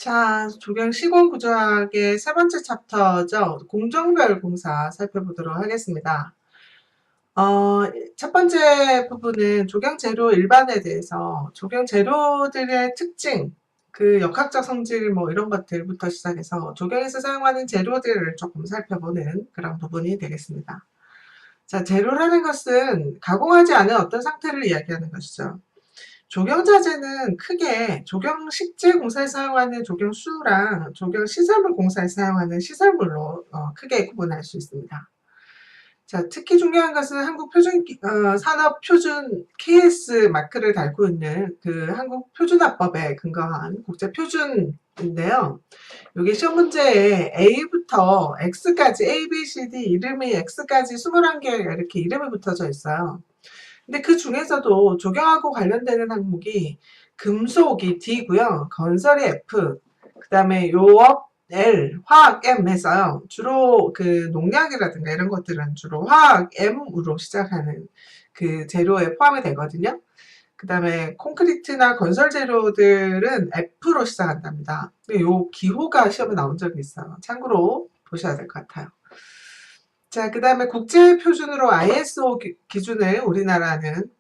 자, 조경 시공 구조학의 세 번째 챕터죠. 공정별 공사 살펴보도록 하겠습니다. 첫 번째 부분은 조경 재료 일반에 대해서 조경 재료들의 특징, 그 역학적 성질 뭐 이런 것들부터 시작해서 조경에서 사용하는 재료들을 조금 살펴보는 그런 부분이 되겠습니다. 자, 재료라는 것은 가공하지 않은 어떤 상태를 이야기하는 것이죠. 조경자재는 크게 조경식재 공사에 사용하는 조경수랑 조경시설물 공사에 사용하는 시설물로 크게 구분할 수 있습니다. 자, 특히 중요한 것은 산업표준 KS 마크를 달고 있는 그 한국표준화법에 근거한 국제표준인데요. 여기 시험 문제에 A부터 X까지 A, B, C, D 이름이 X까지 21개가 이렇게 이름이 붙어져 있어요. 근데 그 중에서도 조경하고 관련되는 항목이 금속이 D고요. 건설이 F, 그 다음에 요업 L, 화학 M 해서요. 주로 그 농약이라든가 이런 것들은 주로 화학 M으로 시작하는 그 재료에 포함이 되거든요. 그 다음에 콘크리트나 건설 재료들은 F로 시작한답니다. 요 기호가 시험에 나온 적이 있어요. 참고로 보셔야 될 것 같아요. 자, 그 다음에 국제 표준으로 ISO 기준을 우리나라는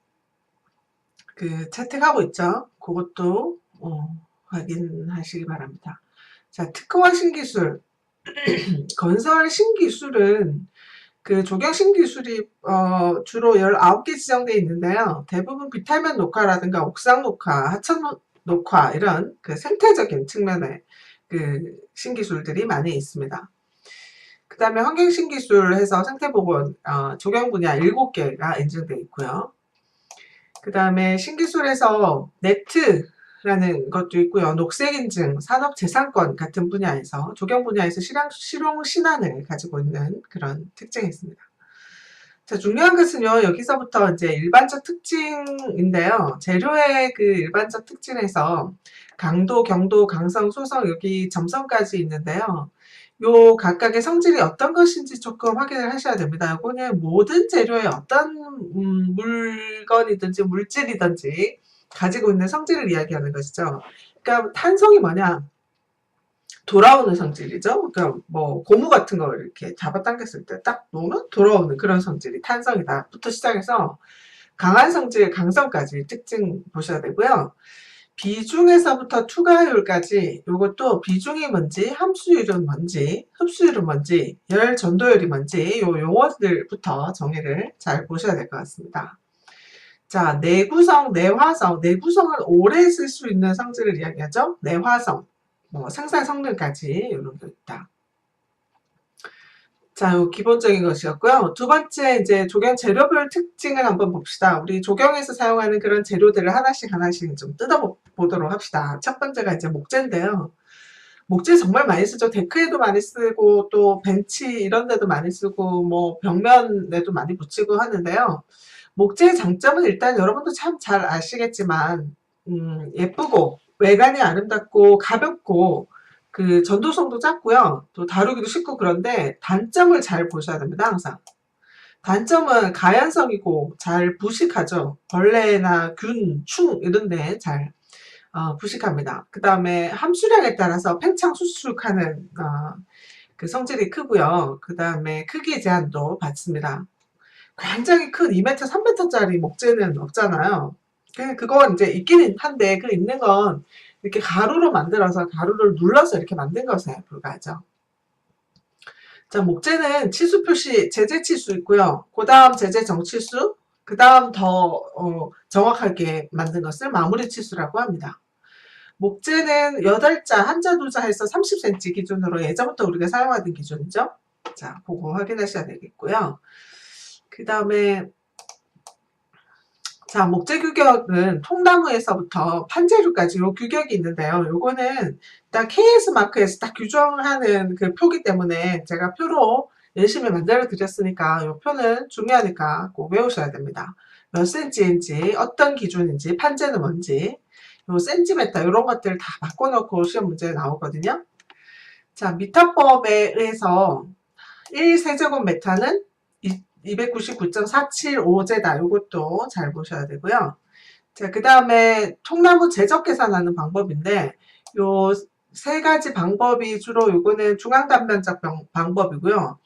그 채택하고 있죠. 그것도 확인하시기 바랍니다. 자, 특허화 신기술, 건설 신기술은 그 조경 신기술이 주로 19개 지정되어 있는데요. 대부분 비탈면 녹화라든가 옥상 녹화, 하천 녹화 이런 그 생태적인 측면의 그 신기술들이 많이 있습니다. 그 다음에 환경신기술 해서 생태보건 조경 분야 7개가 인증되어 있고요. 그 다음에 신기술에서 네트라는 것도 있고요. 녹색인증, 산업재산권 같은 분야에서 조경 분야에서 실용 신안을 가지고 있는 그런 특징이 있습니다. 자, 중요한 것은요, 여기서부터 이제 일반적 특징인데요. 재료의 그 일반적 특징에서 강도, 경도, 강성, 소성, 여기 점성까지 있는데요. 요 각각의 성질이 어떤 것인지 조금 확인을 하셔야 됩니다. 이거는 모든 재료의 어떤 물건이든지 물질이든지 가지고 있는 성질을 이야기하는 것이죠. 그러니까 탄성이 뭐냐? 돌아오는 성질이죠. 그러니까 뭐 고무 같은 거 이렇게 잡아당겼을 때 딱 놓으면 돌아오는 그런 성질이 탄성이다부터 시작해서 강한 성질, 강성까지 특징 보셔야 되고요. 비중에서부터 투과율까지 요것도 비중이 뭔지, 함수율은 뭔지, 흡수율은 뭔지, 열 전도율이 뭔지 요 용어들부터 정의를 잘 보셔야 될 것 같습니다. 자, 내구성, 내화성. 내구성은 오래 쓸 수 있는 성질을 이야기하죠. 내화성, 뭐 생산 성능까지 이런 게 있다. 자, 요 기본적인 것이었고요. 두 번째 이제 조경 재료별 특징을 한번 봅시다. 우리 조경에서 사용하는 그런 재료들을 하나씩 좀 뜯어보도록 합시다. 첫 번째가 이제 목재인데요. 목재 정말 많이 쓰죠. 데크에도 많이 쓰고 또 벤치 이런 데도 많이 쓰고 뭐 벽면에도 많이 붙이고 하는데요. 목재의 장점은 일단 여러분도 참 잘 아시겠지만 예쁘고 외관이 아름답고 가볍고 그 전도성도 작고요. 또 다루기도 쉽고 그런데 단점을 잘 보셔야 됩니다. 항상. 단점은 가연성이고 잘 부식하죠. 벌레나 균, 충 이런 데 잘 부식합니다. 그 다음에 함수량에 따라서 팽창 수축하는 그 성질이 크고요. 그 다음에 크기 제한도 받습니다. 굉장히 큰 2m, 3m짜리 목재는 없잖아요. 그건 이제 있기는 한데 그 있는 건 이렇게 가루로 만들어서 가루를 눌러서 이렇게 만든 것에 불과하죠. 자, 목재는 치수 표시 제재 치수 있고요. 그 다음 제재 정치수, 그 다음 더 정확하게 만든 것을 마무리 치수라고 합니다. 목재는 8자, 한자, 두자 해서 30cm 기준으로 예전부터 우리가 사용하던 기준이죠. 자, 그거 확인하셔야 되겠고요. 그 다음에 자, 목재 규격은 통나무에서부터 판재료까지 요 규격이 있는데요. 요거는 딱 KS 마크에서 딱 규정하는 그 표기 때문에 제가 표로 열심히 만들어 드렸으니까 요 표는 중요하니까 꼭 외우셔야 됩니다. 몇 cm인지, 어떤 기준인지, 판재는 뭔지, 요 센티미터 이런 것들 다 바꿔놓고 시험 문제에 나오거든요. 자, 미터법에 의해서 1세제곱미터는 299.475제다. 이것도 잘 보셔야 되고요. 자, 그 다음에 통나무 제적 계산하는 방법인데, 요 세 가지 방법이 주로 요거는 중앙단면적 방법이고요.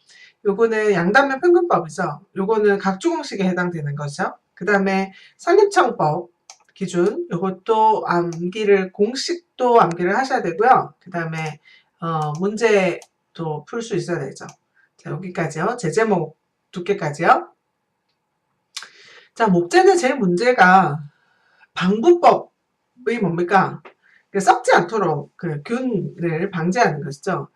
요거는 양단면 평균법이죠. 요거는 각주공식에 해당되는 거죠. 그 다음에 산림청법 기준 요것도 암기를 공식도 암기를 하셔야 되고요. 그 다음에 문제도 풀 수 있어야 되죠. 자, 여기까지요. 제제목 두께까지요. 자, 목재는 제일 문제가 방부법이 뭡니까? 썩지 않도록 그 균을 방지하는 것이죠.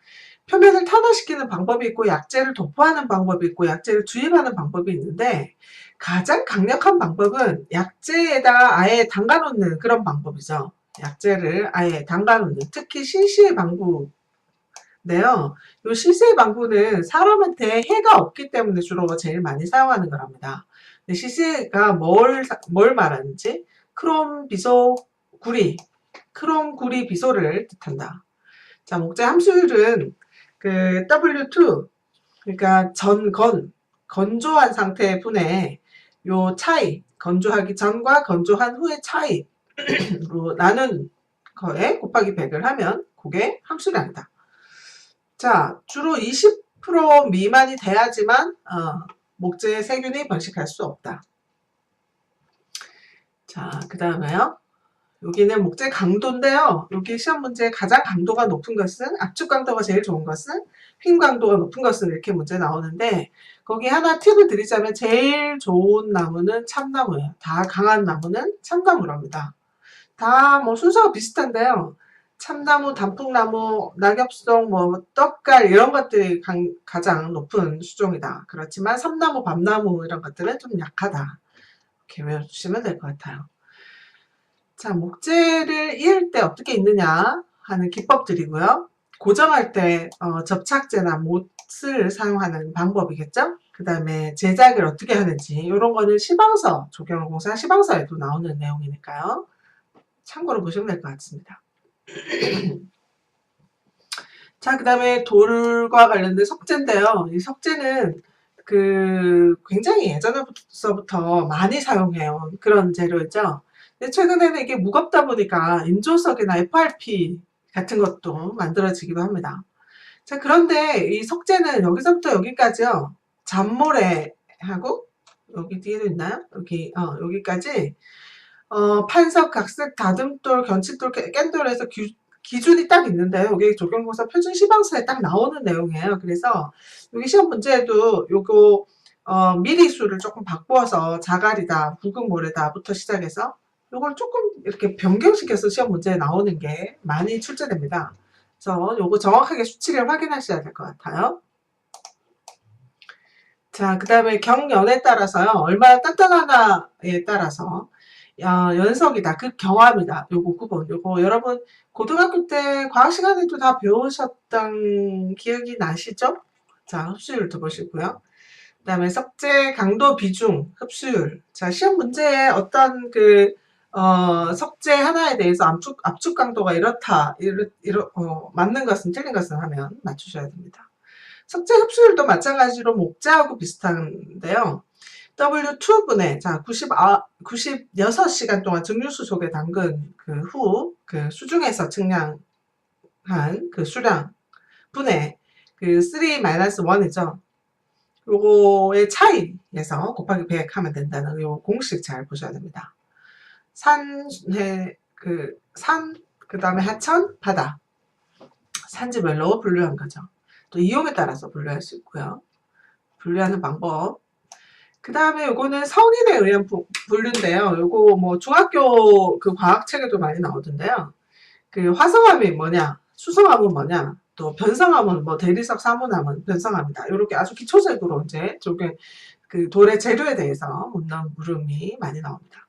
표면을 탄화시키는 방법이 있고 약재를 도포하는 방법이 있고 약재를 주입하는 방법이 있는데 가장 강력한 방법은 약재에다가 아예 담가놓는 그런 방법이죠. 약재를 아예 담가놓는, 특히 실시의 방구인데요. 이 실시의 방구는 사람한테 해가 없기 때문에 주로 제일 많이 사용하는 거랍니다. 실시가 뭘 말하는지 크롬 비소 구리, 크롬 구리 비소를 뜻한다. 자, 목재 함수율은 그 W2, 그러니까 건조한 상태 분의 요 차이, 건조하기 전과 건조한 후의 차이로 나눈 거에 곱하기 100을 하면 그게 함수량이다. 자, 주로 20% 미만이 돼야지만 목재의 세균이 번식할 수 없다. 자, 그 다음에요. 여기는 목재 강도인데요. 여기 시험 문제에 가장 강도가 높은 것은, 압축 강도가 제일 좋은 것은, 휨 강도가 높은 것은 이렇게 문제 나오는데, 거기 하나 팁을 드리자면 제일 좋은 나무는 참나무예요. 다 강한 나무는 참나무랍니다. 다 뭐 순서가 비슷한데요. 참나무, 단풍나무, 낙엽송, 뭐 떡갈 이런 것들이 가장 높은 수종이다. 그렇지만 삼나무, 밤나무 이런 것들은 좀 약하다. 이렇게 외워주시면 될 것 같아요. 자, 목재를 이을 때 어떻게 있느냐 하는 기법들이고요. 고정할 때 접착제나 못을 사용하는 방법이겠죠. 그 다음에 제작을 어떻게 하는지 이런 거는 시방서, 조경공사 시방서에도 나오는 내용이니까요. 참고로 보시면 될 것 같습니다. 자, 그 다음에 돌과 관련된 석재인데요. 이 석재는 굉장히 예전부터 많이 사용해요. 그런 재료죠. 근데 최근에는 이게 무겁다 보니까 인조석이나 FRP 같은 것도 만들어지기도 합니다. 자, 그런데 이 석재는 여기서부터 여기까지요. 잔모래하고 여기 뒤에도 있나요? 여기까지 판석, 각색, 다듬돌, 견칫돌, 깬돌에서 기준이 딱 있는데요. 여기 조경공사 표준 시방서에 딱 나오는 내용이에요. 그래서 여기 시험 문제에도 요거 미리수를 조금 바꾸어서 자갈이다, 붉은 모래다부터 시작해서 요걸 조금 이렇게 변경시켜서 시험 문제에 나오는 게 많이 출제됩니다. 그래서 요거 정확하게 수치를 확인하셔야 될 것 같아요. 자, 그 다음에 경연에 따라서요. 얼마나 단단하나에 따라서 연석이다, 극경합이다. 요거 9번. 요거 여러분 고등학교 때 과학 시간에도 다 배우셨던 기억이 나시죠? 자, 흡수율도 보시고요. 그 다음에 석재 강도 비중, 흡수율. 자, 시험 문제에 어떤 석재 하나에 대해서 압축 강도가 이렇다, 맞는 것은 틀린 것은 하면 맞추셔야 됩니다. 석재 흡수율도 마찬가지로 목재하고 비슷한데요. W2분의, 자, 96시간 동안 증류수 속에 담근 후 수중에서 측량한 수량 분의 3-1이죠. 요거의 차이에서 곱하기 100 하면 된다는 요 공식 잘 보셔야 됩니다. 그 다음에 하천, 바다. 산지별로 분류한 거죠. 또 이용에 따라서 분류할 수 있고요. 분류하는 방법. 그 다음에 요거는 성인에 의한 분류인데요. 요거 뭐 중학교 과학책에도 많이 나오던데요. 화성암이 뭐냐, 수성암은 뭐냐, 또 변성암은 뭐 대리석 사문암은 변성암이다. 이렇게 아주 기초적으로 이제 돌의 재료에 대해서 묻는 물음이 많이 나옵니다.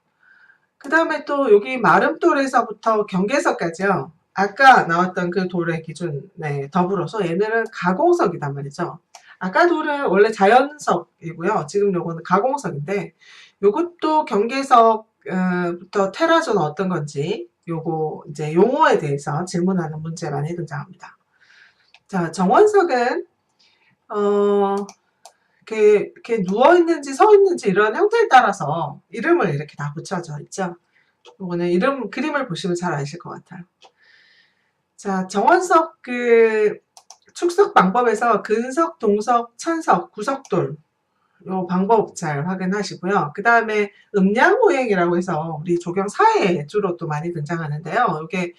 그 다음에 또 여기 마름돌에서부터 경계석까지요. 아까 나왔던 그 돌의 기준에 더불어서 얘네는 가공석이단 말이죠. 아까 돌은 원래 자연석이고요. 지금 요거는 가공석인데 요것도 경계석부터 테라조는 어떤 건지 요거 이제 용어에 대해서 질문하는 문제 많이 등장합니다. 자, 정원석은 이렇게 누워 있는지 서 있는지 이런 형태에 따라서 이름을 이렇게 다 붙여져 있죠. 요거는 그림을 보시면 잘 아실 것 같아요. 자, 정원석 축석 방법에서 근석, 동석, 천석, 구석돌 요 방법 잘 확인하시고요. 그 다음에 음양오행이라고 해서 우리 조경사에 주로 또 많이 등장하는데요. 이게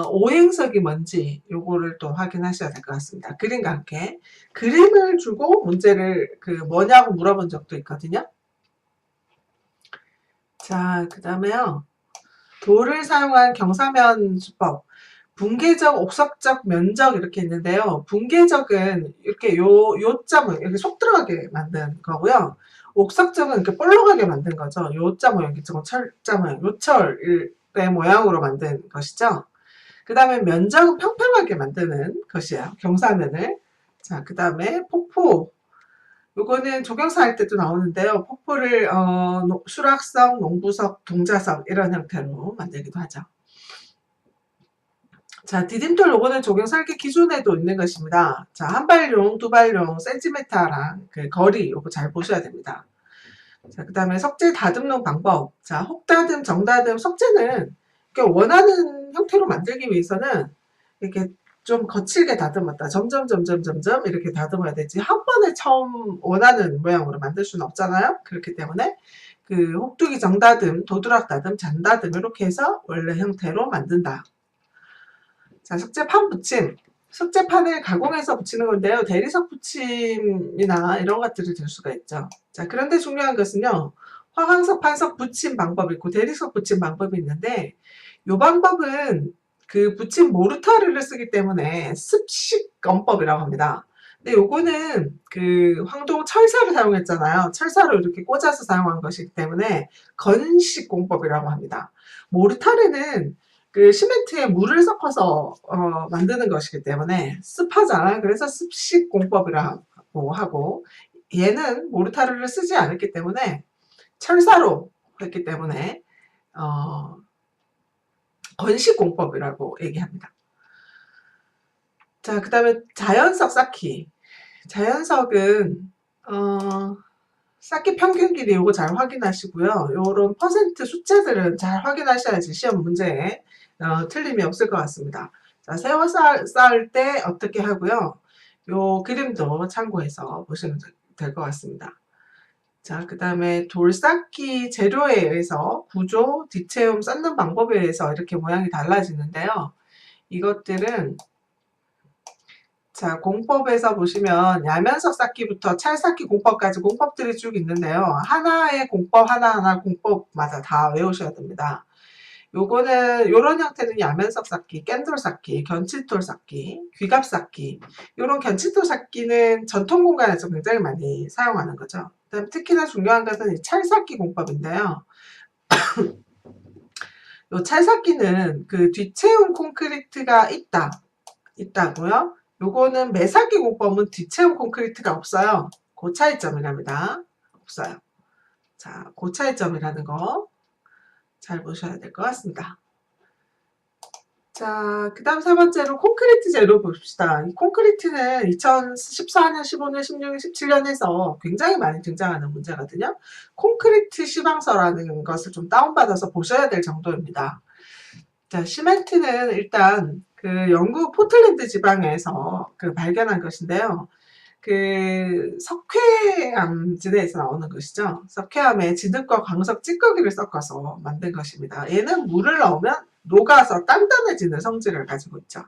오행석이 뭔지 요거를 또 확인하셔야 될 것 같습니다. 그림과 함께 그림을 주고 문제를 뭐냐고 물어본 적도 있거든요. 자, 그 다음에요. 돌을 사용한 경사면 수법. 붕괴적, 옥석적, 면적 이렇게 있는데요. 붕괴적은 이렇게 요점을 이렇게 속 들어가게 만든 거고요. 옥석적은 이렇게 볼록하게 만든 거죠. 요자 모양, 철자 모양, 요철의 모양으로 만든 것이죠. 그 다음에 면적은 평평하게 만드는 것이에요. 경사면을. 자, 그 다음에 폭포. 요거는 조경사 할 때도 나오는데요. 폭포를 수락석, 농부석, 동자석 이런 형태로 만들기도 하죠. 자, 디딤돌 요거는 조경설계 기준에도 있는 것입니다. 자, 한발용, 두발용, 센티미터랑 거리 요거 잘 보셔야 됩니다. 자, 그 다음에 석재 다듬는 방법. 자, 혹다듬, 정다듬, 석재는 원하는 형태로 만들기 위해서는 이렇게 좀 거칠게 다듬었다. 점점 이렇게 다듬어야 되지. 한 번에 처음 원하는 모양으로 만들 수는 없잖아요. 그렇기 때문에 혹두기 정다듬, 도드락 다듬, 잔다듬 이렇게 해서 원래 형태로 만든다. 자, 석재판 붙임. 석재판을 가공해서 붙이는 건데요. 대리석 붙임이나 이런 것들이 될 수가 있죠. 자, 그런데 중요한 것은요. 화강석, 판석 붙임 방법이 있고 대리석 붙임 방법이 있는데 이 방법은 붙임 모르타르를 쓰기 때문에 습식 건법이라고 합니다. 근데 요거는 황동 철사를 사용했잖아요. 철사로 이렇게 꽂아서 사용한 것이기 때문에 건식 공법이라고 합니다. 모르타르는 시멘트에 물을 섞어서 만드는 것이기 때문에 습하잖아요. 그래서 습식 공법이라고 하고 얘는 모르타르를 쓰지 않았기 때문에 철사로 했기 때문에 건식 공법이라고 얘기합니다. 자, 그 다음에 자연석 쌓기. 자연석은 쌓기 평균 길이 요거 잘 확인하시고요. 요런 퍼센트 숫자들은 잘 확인하셔야지 시험 문제에 틀림이 없을 것 같습니다. 자, 세워 쌓을 때 어떻게 하고요. 요 그림도 참고해서 보시면 될 것 같습니다. 자, 그 다음에 돌쌓기 재료에 의해서 구조, 뒤채움, 쌓는 방법에 의해서 이렇게 모양이 달라지는데요. 이것들은 자, 공법에서 보시면 야면석 쌓기부터 찰쌓기 공법까지 공법들이 쭉 있는데요. 하나의 공법 하나하나 공법마다 다 외우셔야 됩니다. 요거는 요런 형태는 야면석 쌓기, 깬돌 쌓기, 견칫돌 쌓기, 귀갑 쌓기. 요런 견칫돌 쌓기는 전통 공간에서 굉장히 많이 사용하는 거죠. 그다음 특히나 중요한 것은 이 찰쌓기 공법인데요. 요 찰쌓기는 뒤채운 콘크리트가 있다고요. 요거는 매삭기 공법은 뒤채운 콘크리트가 없어요. 그 차이점이랍니다. 없어요. 자, 그 차이점이라는 거 잘 보셔야 될 것 같습니다. 자, 그 다음 세 번째로 콘크리트 재료 봅시다. 이 콘크리트는 2014년, 15년, 16년, 17년에서 굉장히 많이 등장하는 문제거든요. 콘크리트 시방서라는 것을 좀 다운받아서 보셔야 될 정도입니다. 자, 시멘트는 일단 영국 포틀랜드 지방에서 발견한 것인데요. 석회암 지대에서 나오는 것이죠. 석회암에 진흙과 광석 찌꺼기를 섞어서 만든 것입니다. 얘는 물을 넣으면 녹아서 단단해지는 성질을 가지고 있죠.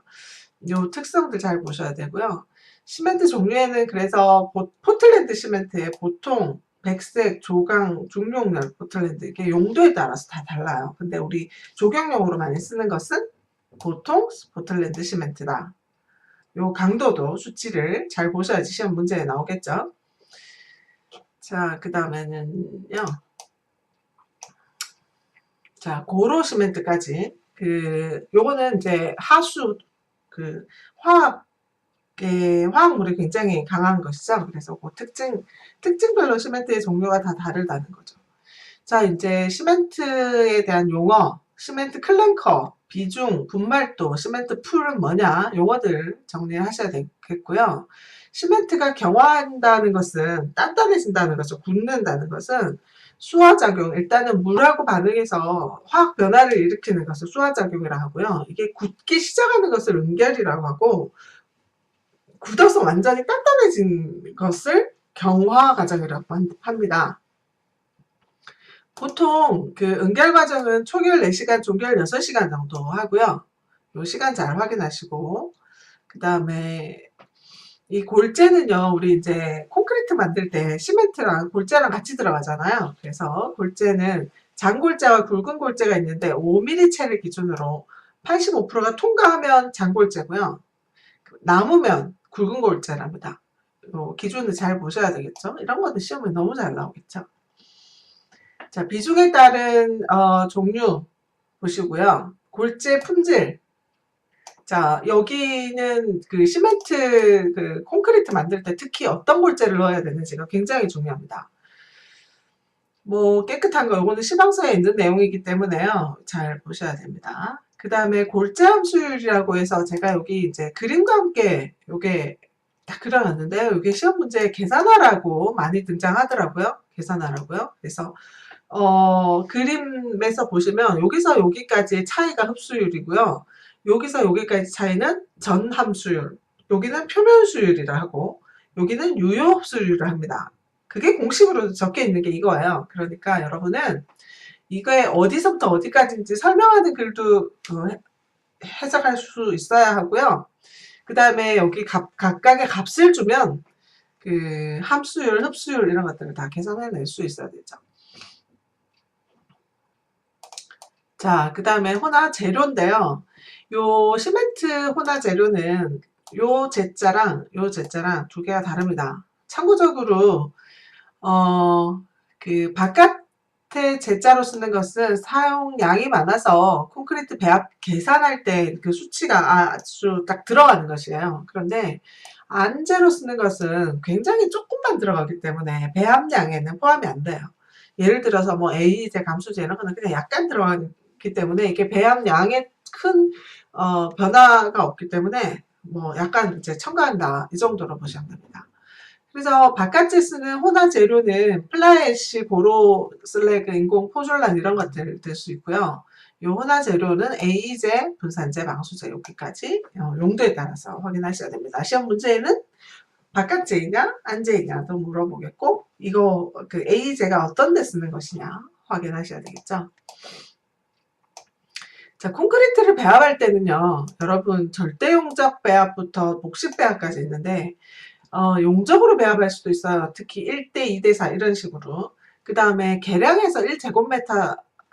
이 특성들 잘 보셔야 되고요. 시멘트 종류에는 그래서 포틀랜드 시멘트에 보통 백색, 조강, 중용열 포틀랜드 이게 용도에 따라서 다 달라요. 근데 우리 조경용으로 많이 쓰는 것은 보통 포틀랜드 시멘트다. 요 강도도 수치를 잘 보셔야지 시험 문제에 나오겠죠. 자, 그 다음에는요. 자, 고로 시멘트까지. 요거는 이제 하수, 화학물이 굉장히 강한 것이죠. 그래서 특징별로 시멘트의 종류가 다 다르다는 거죠. 자, 이제 시멘트에 대한 용어, 시멘트 클랭커, 비중, 분말도, 시멘트 풀은 뭐냐 용어들 정리하셔야 되겠고요. 시멘트가 경화한다는 것은 단단해진다는 거죠. 굳는다는 것은 수화작용, 일단은 물하고 반응해서 화학 변화를 일으키는 것을 수화작용이라고 하고요. 이게 굳기 시작하는 것을 응결이라고 하고, 굳어서 완전히 단단해진 것을 경화 과정이라고 합니다. 보통 그 응결 과정은 초결 4시간, 종결 6시간 정도 하고요. 요 시간 잘 확인하시고, 그 다음에 이 골재는요, 우리 이제 콘크리트 만들 때 시멘트랑 골재랑 같이 들어가잖아요. 그래서 골재는 장골재와 굵은 골재가 있는데 5mm 채를 기준으로 85%가 통과하면 장골재고요. 남으면 굵은 골재랍니다. 기준을 잘 보셔야 되겠죠. 이런 것도 시험에 너무 잘 나오겠죠. 자, 비중에 따른 종류 보시고요. 골재 품질. 자, 여기는 그 시멘트, 그 콘크리트 만들 때 특히 어떤 골재를 넣어야 되는지가 굉장히 중요합니다. 뭐 깨끗한 거, 이거는 시방서에 있는 내용이기 때문에요. 잘 보셔야 됩니다. 그 다음에 골재 함수율이라고 해서 제가 여기 이제 그림과 함께 요게 다 그려놨는데요. 이게 시험 문제에 계산하라고 많이 등장하더라고요. 계산하라고요. 그래서 그림에서 보시면 여기서 여기까지의 차이가 흡수율이고요. 여기서 여기까지 차이는 전함수율, 여기는 표면수율이라 하고 여기는 유효흡수율을 합니다. 그게 공식으로 적혀 있는 게 이거예요. 그러니까 여러분은 이거에 어디서부터 어디까지인지 설명하는 글도 해석할 수 있어야 하고요. 그 다음에 여기 각각의 값을 주면 그 함수율, 흡수율 이런 것들을 다 계산해낼 수 있어야 되죠. 자, 그 다음에 혼화 재료인데요. 요 시멘트 혼화 재료는 요 제자랑 요 제자랑 두 개가 다릅니다. 참고적으로 그 바깥에 제자로 쓰는 것은 사용량이 많아서 콘크리트 배합 계산할 때 그 수치가 아주 딱 들어가는 것이에요. 그런데 안재로 쓰는 것은 굉장히 조금만 들어가기 때문에 배합량에는 포함이 안 돼요. 예를 들어서 뭐 A제, 감수제 이런 거는 그냥 약간 들어가기 때문에 이게 배합량에 큰 변화가 없기 때문에 뭐 약간 이제 첨가한다 이 정도로 보시면 됩니다. 그래서 바깥에 쓰는 혼화 재료는 플라이애쉬, 보로, 슬래그, 인공 포졸란 이런 것들 될 수 있고요. 이 혼화 재료는 A제, 분산제, 방수제 여기까지 용도에 따라서 확인하셔야 됩니다. 시험 문제에는 바깥제이냐 안제이냐도 물어보겠고 이거 그 A제가 어떤 데 쓰는 것이냐 확인하셔야 되겠죠. 자, 콘크리트를 배합할 때는요, 여러분 절대 용접 배합부터 복식 배합까지 있는데 용접으로 배합할 수도 있어요. 특히 1대 2대 4 이런 식으로. 그 다음에 계량해서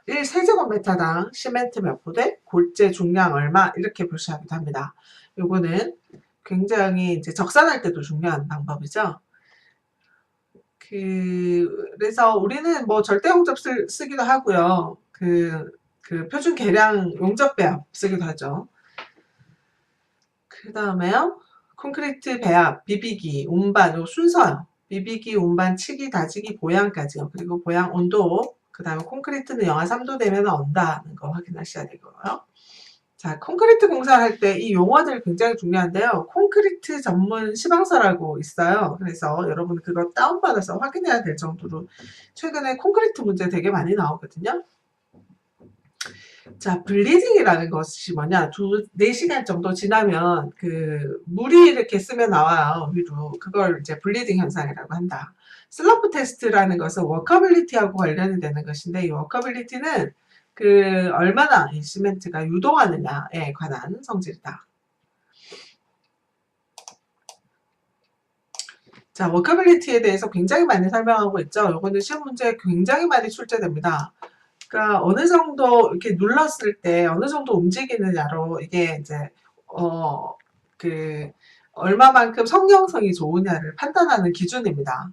1세제곱미터당 시멘트 몇 부대, 골재 중량 얼마 이렇게 표시하기도 합니다. 요거는 굉장히 이제 적산할 때도 중요한 방법이죠. 그래서 우리는 뭐 절대 용접 쓰기도 하고요. 그 표준 계량 용접 배합 쓰기도 하죠. 그 다음에요. 콘크리트 배합, 비비기, 운반, 요 순서요. 비비기, 운반, 치기, 다지기, 보양까지요. 그리고 보양 온도, 그 다음에 콘크리트는 영하 3도 되면 언다는 거 확인하셔야 되고요. 자, 콘크리트 공사할 때 이 용어들 굉장히 중요한데요. 콘크리트 전문 시방서라고 있어요. 그래서 여러분 그거 다운받아서 확인해야 될 정도로 최근에 콘크리트 문제 되게 많이 나오거든요. 자, 블리딩이라는 것이 뭐냐? 4시간 정도 지나면 그 물이 이렇게 쓰면 나와요. 위로. 그걸 이제 블리딩 현상이라고 한다. 슬럼프 테스트라는 것은 워커빌리티하고 관련이 되는 것인데 이 워커빌리티는 그 얼마나 이 시멘트가 유동하느냐에 관한 성질이다. 자, 워커빌리티에 대해서 굉장히 많이 설명하고 있죠. 이거는 시험 문제에 굉장히 많이 출제됩니다. 그러니까 어느 정도 이렇게 눌렀을 때 어느 정도 움직이느냐로 이게 이제 그 얼마만큼 성형성이 좋으냐를 판단하는 기준입니다.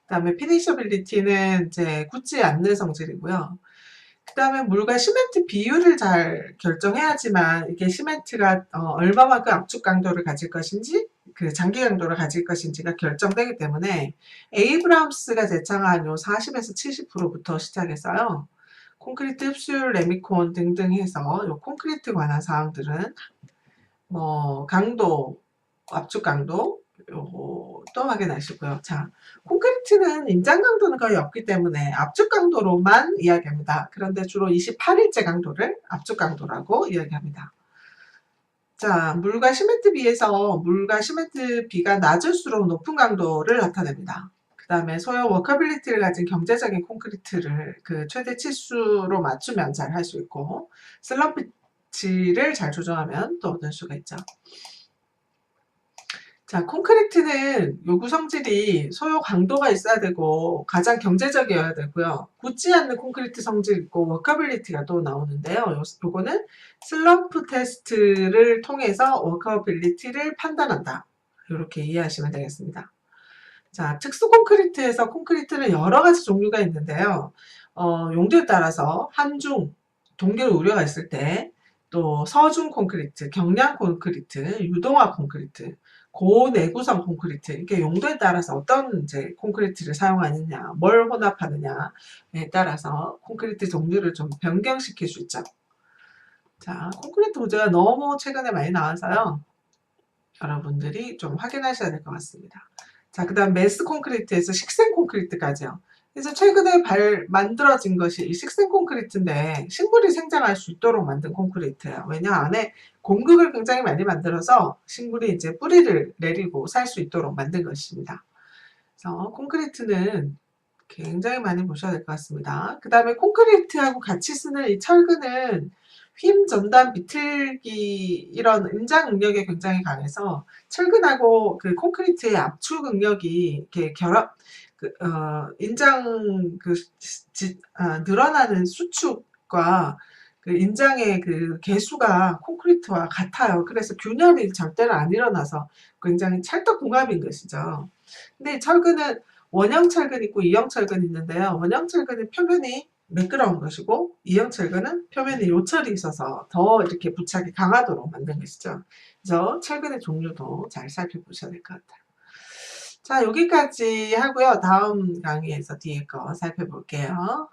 그다음에 피니셔빌리티는 이제 굳지 않는 성질이고요. 그다음에 물과 시멘트 비율을 잘 결정해야지만 이게 시멘트가 얼마만큼 압축 강도를 가질 것인지 그 장기 강도를 가질 것인지가 결정되기 때문에 에이브람스가 제창한 요 40에서 70%부터 시작해서요. 콘크리트 흡수율, 레미콘 등등 해서 요 콘크리트 관한 사항들은 뭐 강도, 압축 강도, 요것도 확인하시고요. 자, 콘크리트는 인장 강도는 거의 없기 때문에 압축 강도로만 이야기합니다. 그런데 주로 28일째 강도를 압축 강도라고 이야기합니다. 자, 물과 시멘트 비에서 물과 시멘트 비가 낮을수록 높은 강도를 나타냅니다. 그 다음에 소형 워커빌리티를 가진 경제적인 콘크리트를 그 최대 치수로 맞추면 잘 할 수 있고, 슬럼프 질을 잘 조정하면 또 얻을 수가 있죠. 자, 콘크리트는 요구 성질이 소요 강도가 있어야 되고 가장 경제적이어야 되고요. 굳지 않는 콘크리트 성질 있고 워커빌리티가 또 나오는데요. 요거는 슬럼프 테스트를 통해서 워커빌리티를 판단한다. 이렇게 이해하시면 되겠습니다. 자, 특수 콘크리트에서 콘크리트는 여러 가지 종류가 있는데요. 용도에 따라서 한중, 동결 우려가 있을 때, 또 서중 콘크리트, 경량 콘크리트, 유동화 콘크리트, 고내구성 콘크리트, 이렇게 용도에 따라서 어떤 이제 콘크리트를 사용하느냐, 뭘 혼합하느냐에 따라서 콘크리트 종류를 좀 변경시킬 수 있죠. 자, 콘크리트 소재가 너무 최근에 많이 나와서요. 여러분들이 좀 확인하셔야 될 것 같습니다. 자, 그 다음 매스 콘크리트에서 식생 콘크리트까지요. 그래서 최근에 만들어진 것이 이 식생 콘크리트인데 식물이 생장할 수 있도록 만든 콘크리트예요. 왜냐 안에 공극을 굉장히 많이 만들어서 식물이 이제 뿌리를 내리고 살 수 있도록 만든 것입니다. 그래서 콘크리트는 굉장히 많이 보셔야 될 것 같습니다. 그 다음에 콘크리트하고 같이 쓰는 이 철근은 휨, 전단, 비틀기 이런 인장 응력에 굉장히 강해서 철근하고 그 콘크리트의 압축 응력이 이렇게 결합, 인장 늘어나는 수축과 그 인장의 그 개수가 콘크리트와 같아요. 그래서 균열이 절대로 안 일어나서 굉장히 찰떡궁합인 것이죠. 근데 철근은 원형 철근 있고 이형 철근 있는데요. 원형 철근은 표면이 매끄러운 것이고 이형 철근은 표면에 요철이 있어서 더 이렇게 부착이 강하도록 만든 것이죠. 그래서 철근의 종류도 잘 살펴보셔야 될 것 같아요. 자, 여기까지 하고요. 다음 강의에서 뒤에 거 살펴볼게요.